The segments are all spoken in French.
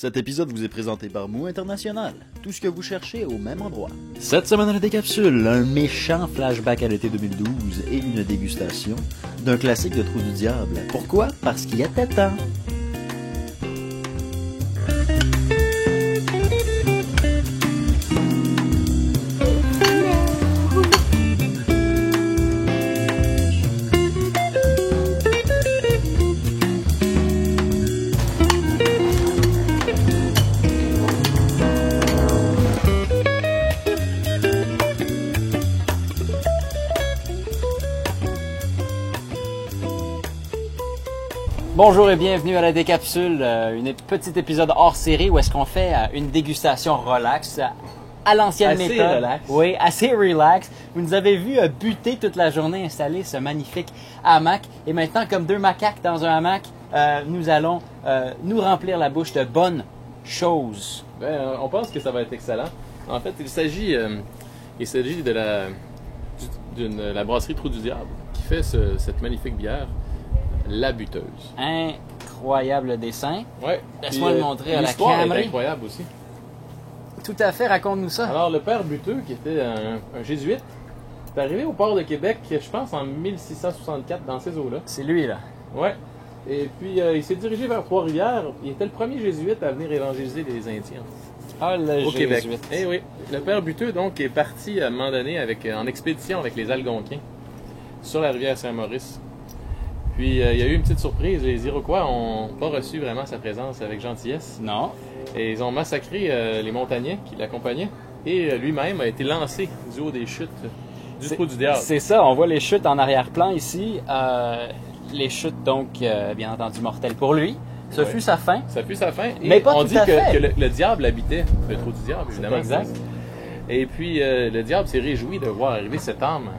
Cet épisode vous est présenté par Mou International. Tout ce que vous cherchez au même endroit. Cette semaine à la décapsule, un méchant flashback à l'été 2012 et une dégustation d'un classique de Trou du Diable. Pourquoi? Parce qu'il y a temps. Bonjour et bienvenue à la décapsule, un petit épisode hors série où est-ce qu'on fait une dégustation relax, à l'ancienne Assez méthode. relax. Oui, assez relax. Vous nous avez vu buter toute la journée, installer ce magnifique hamac. Et maintenant, comme deux macaques dans un hamac, nous allons nous remplir la bouche de bonnes choses. On pense que ça va être excellent. En fait, il s'agit de la brasserie Trou du Diable qui fait cette magnifique bière, la buteuse. Incroyable dessin. Ouais. Laisse-moi le montrer à la l'histoire caméra. est incroyable aussi. Tout à fait, raconte-nous ça. Alors, le père Buteux, qui était un jésuite, est arrivé au port de Québec, je pense, en 1664, dans ces eaux-là. C'est lui, là. Ouais. Et puis, il s'est dirigé vers Trois-Rivières. Il était le premier jésuite à venir évangéliser les Indiens Ah, le au Québec. jésuite. Eh oui. Le père Buteux, donc, est parti à un moment donné en expédition avec les Algonquins sur la rivière Saint-Maurice. Puis, il y a eu une petite surprise. Les Iroquois n'ont pas reçu vraiment sa présence avec gentillesse. Non. Et ils ont massacré les montagnais qui l'accompagnaient. Et lui-même a été lancé du haut des chutes du Trou du Diable. C'est ça, on voit les chutes en arrière-plan ici. Les chutes, donc, bien entendu, mortelles pour lui. Ce fut sa fin. Ça fut sa fin. Et Mais pas on tout dit à que, fait. que le diable habitait le Trou du Diable, évidemment. exact. Et puis, le diable s'est réjoui de voir arriver cette âme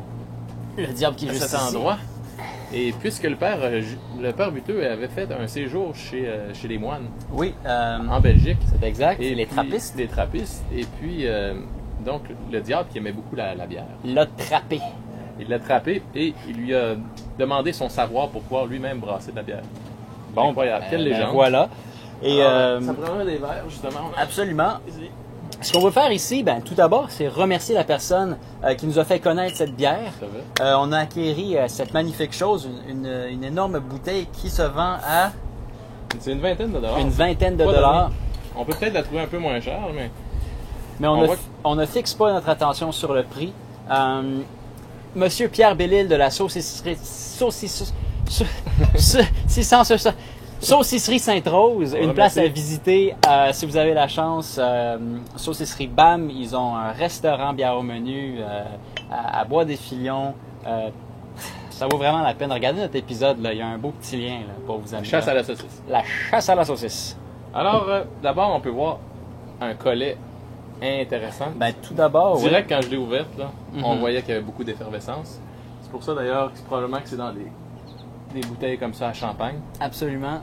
Le diable qui est à juste cet ici. endroit. Et puisque le père Buteux avait fait un séjour chez les moines Oui, en Belgique. c'est exact. Et les puis- trappistes. Les trappistes. Et puis, donc, le diable qui aimait beaucoup la bière. L'a trappé. Il l'a attrapé et il lui a demandé son savoir pour pouvoir lui-même brasser de la bière. Bon, incroyable. Quelle Ben, légende. voilà. Et Ça prendrait des verres, justement. absolument. Ce qu'on veut faire ici, ben, tout d'abord, c'est remercier la personne qui nous a fait connaître cette bière. Ça va. On a acquéri cette magnifique chose, une énorme bouteille qui se vend à C'est une vingtaine de dollars. une vingtaine de Pas dollars. donné. On peut peut-être la trouver un peu moins chère, mais Mais On voit on ne fixe pas notre attention sur le prix. Monsieur Pierre Bellil de la saucisserie Saucisserie Sainte-Rose, une place à visiter si vous avez la chance. Saucisserie BAM, ils ont un restaurant bière au menu à Bois-des-Filions. Ça vaut vraiment la peine. Regardez notre épisode, là. Il y a un beau petit lien là, pour vous amener. chasse à la saucisse. La chasse à la saucisse. Alors, d'abord, on peut voir un collet intéressant. Ben, tout d'abord, oui. Direct, quand je l'ai ouverte, là, on Mhm. voyait qu'il y avait beaucoup d'effervescence. C'est pour ça, d'ailleurs, que probablement que c'est dans des bouteilles comme ça à champagne. Absolument.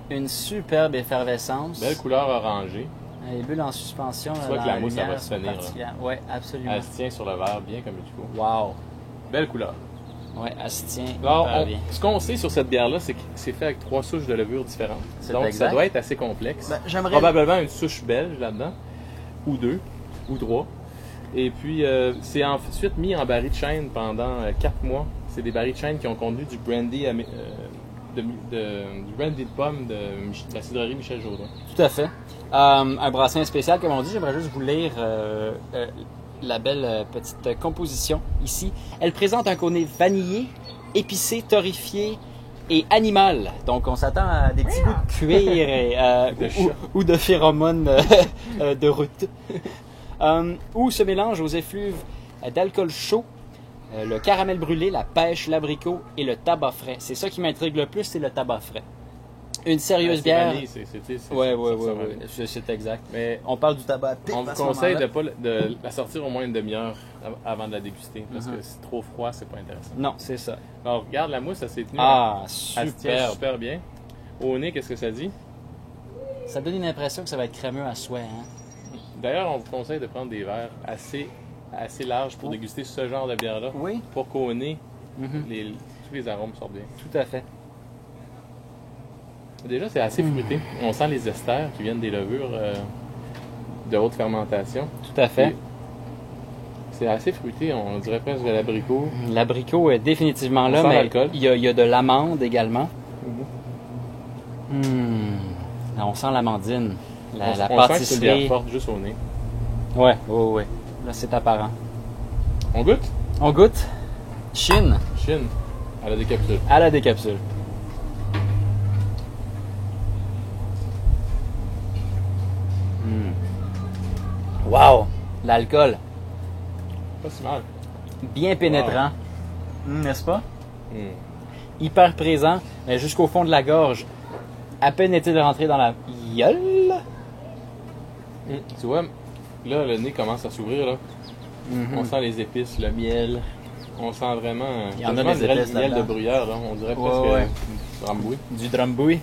Une superbe effervescence. Belle couleur orangée. Les bulles en suspension. Tu là, vois dans que la mousse, lumière, elle va se sont tenir, là. particulières. Ouais, absolument. Elle se tient sur le verre bien comme il faut. Wow. Belle couleur. Ouais, elle se tient Alors, hyper bien. ce qu'on sait sur cette bière-là, c'est que c'est fait avec 3 souches de levure différentes. C'est Donc, exact. ça doit être assez complexe. Ben, j'aimerais... Probablement une souche belge là-dedans, ou 2, ou 3. Et puis, c'est ensuite mis en baril de chêne pendant 4 mois. C'est des barils de chêne qui ont contenu du brandy, du brandy de pomme de la cidrerie Michel Jourdain. Tout à fait. Un brassin spécial, comme on dit. J'aimerais juste vous lire la belle petite composition ici. Elle présente un côné vanillé, épicé, torréfié et animal. Donc, on s'attend à des petits goûts de cuir et, De chat. ou de phéromones de route. Où se mélangent aux effluves d'alcool chaud, le caramel brûlé, la pêche, l'abricot et le tabac frais. C'est ça qui m'intrigue le plus, c'est le tabac frais. Une sérieuse C'est bière. vanille, c'est- Ouais, ça ressemble à vanille. c'est exact. Mais On parle du tabac à pipe on à vous ce conseille moment-là. de la sortir au moins une demi-heure avant de la déguster. Parce Mhm. que c'est trop froid, c'est pas intéressant. Non, c'est ça. Alors, regarde la mousse, elle s'est tenue. Ah, Elle se tient super. super bien. Au nez, qu'est-ce que ça dit? Ça donne une impression que ça va être crémeux à souhait. Hein? D'ailleurs, on vous conseille de prendre des verres assez larges pour Oh. déguster ce genre de bière-là. Oui. Pour qu'au nez, Mhm. tous les arômes sortent bien. Tout à fait. Déjà, c'est assez fruité. On sent les esters qui viennent des levures de haute fermentation. Tout à fait. Et c'est assez fruité, on dirait presque de l'abricot. L'abricot est définitivement là, On sent mais l'alcool. il y a de l'amande également. On sent l'amandine. La On sent que c'est une pâtisserie. bière forte juste au nez. Ouais. Là, c'est apparent. On goûte? On goûte. Chine Chine, à la décapsule. à la décapsule. Wow! L'alcool, Pas si mal. bien pénétrant. N'est-ce pas? Mm. Hyper présent, mais jusqu'au fond de la gorge. À peine est-il rentré dans la gueule. Tu vois, là, le nez commence à s'ouvrir, là. On sent les épices, le miel. On sent vraiment... Il y en a quasiment, des on dirait épices le miel de là-dedans. bruyère, là. On dirait Ouais, presque ouais. du rambouille. Du drambouille.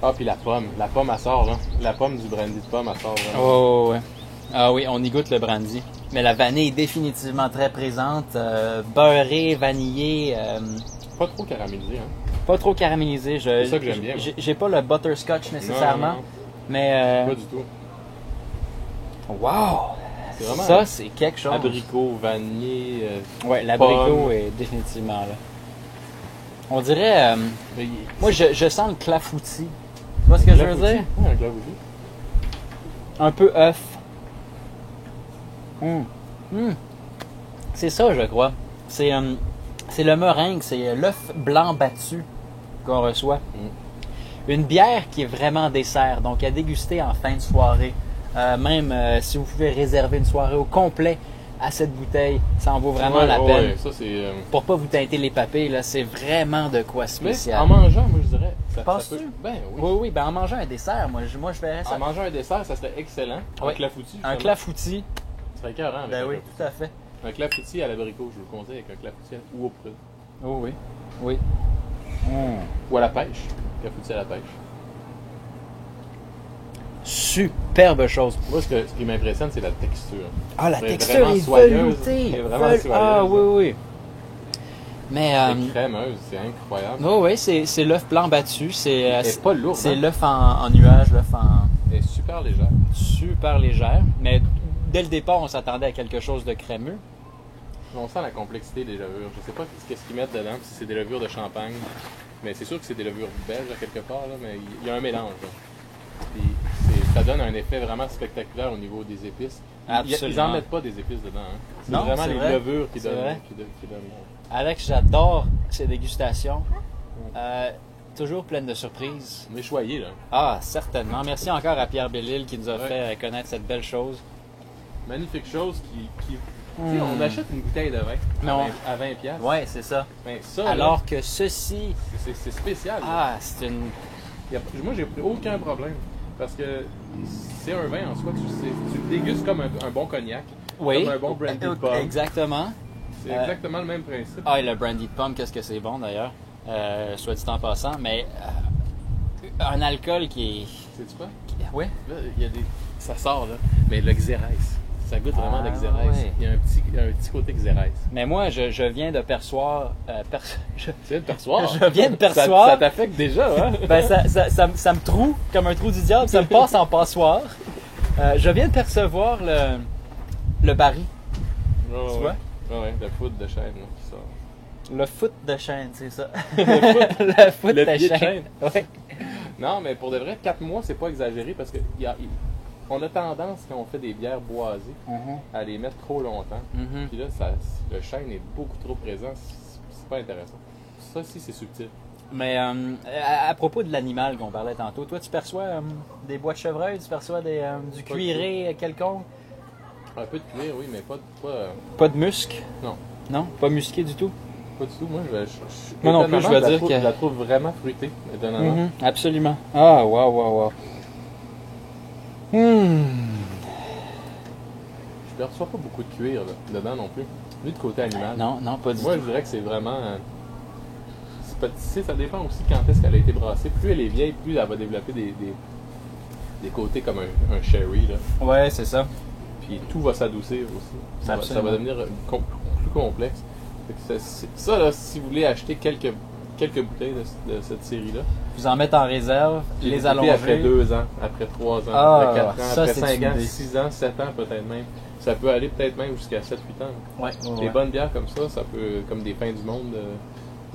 Ah, puis la pomme. La pomme, elle sort, là. La pomme du brandy de pomme, elle sort, là. Oh, ouais. Ah oui, on y goûte le brandy. Mais la vanille est définitivement très présente. Beurrée, vanillée, Pas trop caramélisé, hein. pas trop caramélisée. C'est ça que j'aime bien, moi. J'ai pas le butterscotch nécessairement. Non. Mais, Pas du tout. wow! C'est vraiment Ça, c'est quelque chose. abricot, vanille... Ouais, l'abricot pomme. est définitivement là. On dirait... mais il- moi, je sens le clafoutis. Tu vois ce que je veux clafoutis. dire? Ouais, un clafoutis. Un peu œuf. C'est ça, je crois. C'est le meringue, c'est l'œuf blanc battu qu'on reçoit. Une bière qui est vraiment dessert, donc à déguster en fin de soirée. Même si vous pouvez réserver une soirée au complet à cette bouteille, ça en vaut vraiment Ouais, la ouais, peine. ça, c'est... Pour pas vous teinter les papilles, là, c'est vraiment de quoi Mais spécial. en mangeant, moi, je dirais... Ça Penses-tu? peut... Ben oui. Oui, ben en mangeant un dessert, moi je verrais ça. En mangeant un dessert, ça serait excellent. Ouais. Un clafoutis. Un justement. clafoutis, Ça serait écœurant avec ben un oui, clafoutis. tout à fait. Un clafoutis à l'abricot, je vous le conseille, avec un clafoutis ou au prune. Oh oui, oui. Ou à la pêche. Clafoutis à la pêche. Superbe chose. Moi, ce qui m'impressionne, c'est la texture. Ah, la Elle est texture vraiment est soyeuse. veloutée. Elle est vraiment soyeuse. Ah oui, oui. Mais, C'est crémeuse, c'est incroyable. oh oui, c'est l'œuf blanc battu. C'est Elle est pas lourde. c'est hein. l'œuf en nuage, l'œuf en Elle est super légère. super légère. Mais dès le départ, on s'attendait à quelque chose de crémeux. On sent la complexité des levures. Je sais pas qu'est-ce qu'ils mettent dedans, si c'est des levures de champagne. Mais c'est sûr que c'est des levures belges à quelque part, là, mais il y a un mélange. Là. Puis ça donne un effet vraiment spectaculaire au niveau des épices. Ils Absolument. en mettent pas des épices dedans. Hein. C'est Non, vraiment c'est les vrai. levures qui C'est donnent. vrai. Qui donnent Alex, j'adore ces dégustations. Toujours pleines de surprises. on est choyés, là. Ah, certainement. Merci encore à Pierre Bellil qui nous a Ouais. fait connaître cette belle chose. Magnifique chose qui... Tu sais, on achète une bouteille de vin Mais à 20 piastres. Ouais, c'est ça. Ben, ça, là, Alors que ceci, c'est spécial. là. ah, c'est une... Moi, j'ai aucun problème. Parce que c'est un vin en soi. Tu le dégustes comme un bon cognac. Oui. Comme un bon brandy de pomme. Exactement. C'est exactement le même principe. Ah, et le brandy de pomme, qu'est-ce que c'est bon d'ailleurs, soit dit en passant. Mais un alcool qui est... Sais-tu quoi? Oui. Là, il y a des... Ça sort, là. Mais le xérès. Ça goûte vraiment le xérès. ouais. Il y a un petit côté xérès. Mais moi, je viens de percevoir... Tu viens de percevoir. Je viens de percevoir. Ça t'affecte déjà, hein? Ben, ça me troue comme un trou du diable, ça me passe en passoire. Je viens de percevoir le baril. Tu vois? Ouais, le foot de chêne là, qui sort. Le foot de chêne, c'est ça. Le foot Le de pied de chêne. chêne. Ouais. Non, mais pour de vrai, 4 mois, c'est pas exagéré parce que on a tendance, quand on fait des bières boisées, à les mettre trop longtemps. Mhm. Puis là, le chêne est beaucoup trop présent. C'est pas intéressant. Ça, si, c'est subtil. Mais à propos de l'animal qu'on parlait tantôt, toi, tu perçois des bois de chevreuil, tu perçois du Pas cuiré quelconque? Un peu de cuir, oui, mais pas Pas de musc? non, Non? Pas musqué du tout? pas du tout. Moi, Moi non plus, je vais dire que- je la trouve vraiment fruitée, étonnamment. Mhm, absolument. Ah, wow. Je ne perçois pas beaucoup de cuir là, dedans non plus. Lui, de côté animal. Non, pas du Moi, je tout. dirais que c'est vraiment... c'est pas, tu sais, ça dépend aussi quand est-ce qu'elle a été brassée. Plus elle est vieille, plus elle va développer des côtés comme un sherry. Là. Ouais, c'est ça. Puis tout va s'adoucir aussi. Ça va Absolument. devenir plus complexe. Fait que ça, là, si vous voulez acheter quelques quelques bouteilles de cette série-là. Vous en mettre en réserve, J'ai les goûté allonger. après 2 ans, après 3 ans, Ah, après 4 ans, ça, après c'est 5 une ans, idée. 6 ans, 7 ans peut-être même. Ça peut aller peut-être même jusqu'à 7-8 ans. Ouais, ouais, Des ouais. bonnes bières comme ça peut, comme des fins du monde,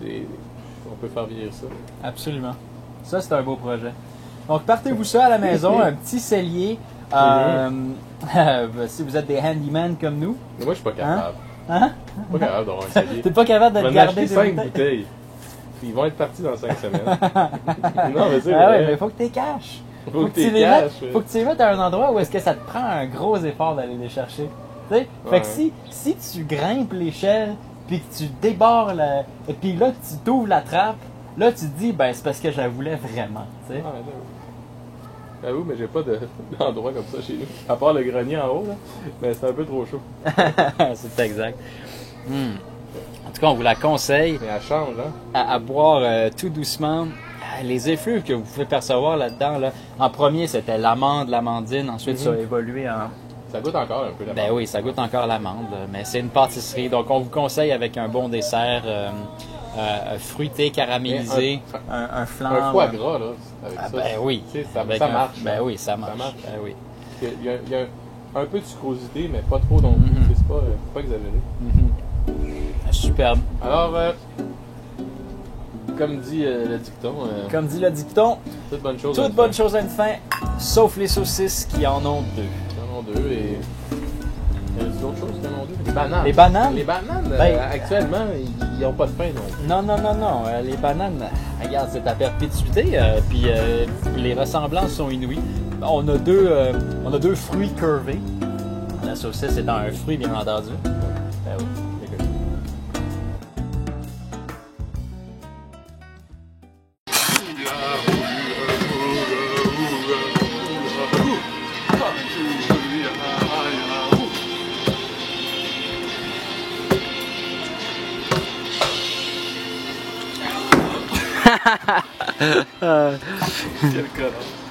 on peut faire vieillir ça. Absolument. Ça, c'est un beau projet. Donc, partez-vous ça à la maison, un petit cellier. Si vous êtes des handyman comme nous. Mais moi, je suis pas capable. Hein? Je suis pas capable d'avoir un cellier. T'es pas capable de Je te vais en garder acheter des 5 bouteilles? bouteilles. Ils vont être partis dans 5 semaines. Non, mais c'est Ah vrai. ouais, mais faut que tu les caches. Faut que tu tu les mettes, caches. faut que tu les mettes à un endroit où est-ce que ça te prend un gros effort d'aller les chercher. Tu sais? Fait que si tu grimpes l'échelle, puis que tu débarres et puis là que tu t'ouvres la trappe, là tu te dis ben c'est parce que je la voulais vraiment. Tu sais? Ah, j'avoue, mais j'ai pas d'endroit comme ça chez nous. À part le grenier en haut, là. Mais c'est un peu trop chaud. C'est exact. En tout cas, on vous la conseille Mais elle change, hein? à boire tout doucement. Les effluves que vous pouvez percevoir là-dedans, là, en premier, c'était l'amande, l'amandine. Ensuite, ça a évolué en... Ça goûte encore un peu la Ben oui, ça goûte encore l'amande. Mais c'est une pâtisserie. Donc, on vous conseille avec un bon dessert fruité, caramélisé, un flan. Un foie gras, là, avec ça. Ben oui. Tu sais, ça Avec marche. Ben oui, ça marche. Ben oui. Il y a un peu de sucrosité, mais pas trop non plus. C'est pas exagéré. Superbe. Alors, comme dit le dicton, Comme dit le dicton, toute bonne chose. toute bonne chose a une fin, sauf les saucisses qui en ont deux. Il y en a 2 et. Il y a d'autres choses qui en ont 2. Les bananes. Les bananes? Les bananes, Ben, actuellement, ils n'ont pas de fin non. Non. Les bananes, regarde, c'est à perpétuité. Puis les ressemblances sont inouïes. On a deux fruits curvés. La saucisse étant un fruit, bien entendu. Ben oui. Quel connard.